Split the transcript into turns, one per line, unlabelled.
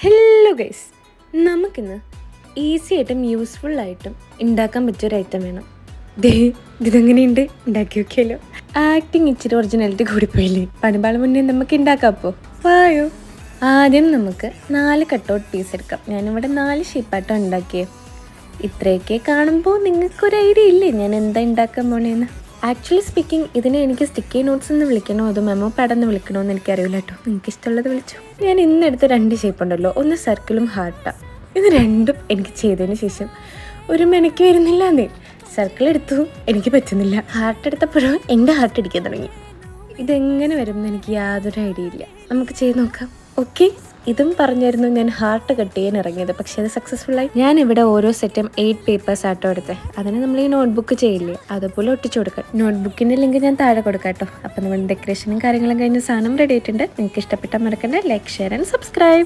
Hello guys, നമുക്കിന്ന് easy ആയിട്ടും useful ആയിട്ടും ഉണ്ടാക്കാൻ പറ്റിയൊരു ഐറ്റം വേണം. ഇതെങ്ങനെയുണ്ട്, ഉണ്ടാക്കി നോക്കിയല്ലോ. ആക്ടിങ് ഇച്ചിരി ഒറിജിനാലിറ്റി കൂടിപ്പോയില്ലേ? പണിപാള് മുന്നേ നമുക്ക് ഉണ്ടാക്കാപ്പോ വായോ. ആദ്യം നമുക്ക് 4 കട്ടൗട്ട് പീസ് എടുക്കാം. ഞാനിവിടെ 4 ഷേപ്പായിട്ടാണ് ഉണ്ടാക്കിയത്. ഇത്രയൊക്കെ കാണുമ്പോൾ നിങ്ങൾക്കൊരു ഐഡിയ ഇല്ലേ ഞാൻ എന്താ ഉണ്ടാക്കാൻ പോണേന്ന്? ആക്ച്വലി സ്പീക്കിംഗ്, ഇതിനെ എനിക്ക് സ്റ്റിക്കി നോട്ട്സ് എന്ന് വിളിക്കണോ അതോ മെമോ പാഡ് എന്ന് വിളിക്കണോ എന്ന് എനിക്കറിയില്ല കേട്ടോ. നിങ്ങൾക്ക് ഇഷ്ടമുള്ളത് വിളിച്ചു. ഞാൻ ഇന്നെടുത്ത 2 ഷേപ്പ് ഉണ്ടല്ലോ, ഒന്ന് സർക്കിളും ഹാർട്ടാണ്. ഇത് രണ്ടും എനിക്ക് ചെയ്തതിന് ശേഷം ഒരു മെനക്ക് വരുന്നില്ല എന്നേ. സർക്കിൾ എടുത്തു, എനിക്ക് പറ്റുന്നില്ല. ഹാർട്ട് എടുത്തപ്പോഴും എൻ്റെ ഹാർട്ട് അടിക്കാൻ തുടങ്ങി. ഇതെങ്ങനെ വരുമെന്ന് എനിക്ക് യാതൊരു ഐഡിയ ഇല്ല. നമുക്ക് ചെയ്ത് നോക്കാം. ഓക്കെ, ഇതും പറഞ്ഞായിരുന്നു ഞാൻ ഹാർട്ട് കട്ട് ചെയ്യാൻ ഇറങ്ങിയത്, പക്ഷേ അത് സക്സസ്ഫുള്ളായി. ഞാനിവിടെ ഓരോ സെറ്റും 8 പേപ്പേഴ്സ് ആട്ടോ എടുത്തത്. അതിന് നമ്മൾ ഈ നോട്ട്ബുക്ക് ചെയ്യില്ലേ, അതുപോലെ ഒട്ടിച്ചു കൊടുക്കാം. നോട്ട്ബുക്കിൻ്റെ ലിങ്ക് ഞാൻ താഴെ കൊടുക്കാം കേട്ടോ. അപ്പം നമ്മൾ ഡെക്കറേഷനും കാര്യങ്ങളും കഴിഞ്ഞ സാധനം റെഡി ആയിട്ടുണ്ട്. നിങ്ങൾക്ക് ഇഷ്ടപ്പെട്ടാൽ മറക്കണ്ട ലൈക്ക്, ഷെയർ ആൻഡ് സബ്സ്ക്രൈബ്.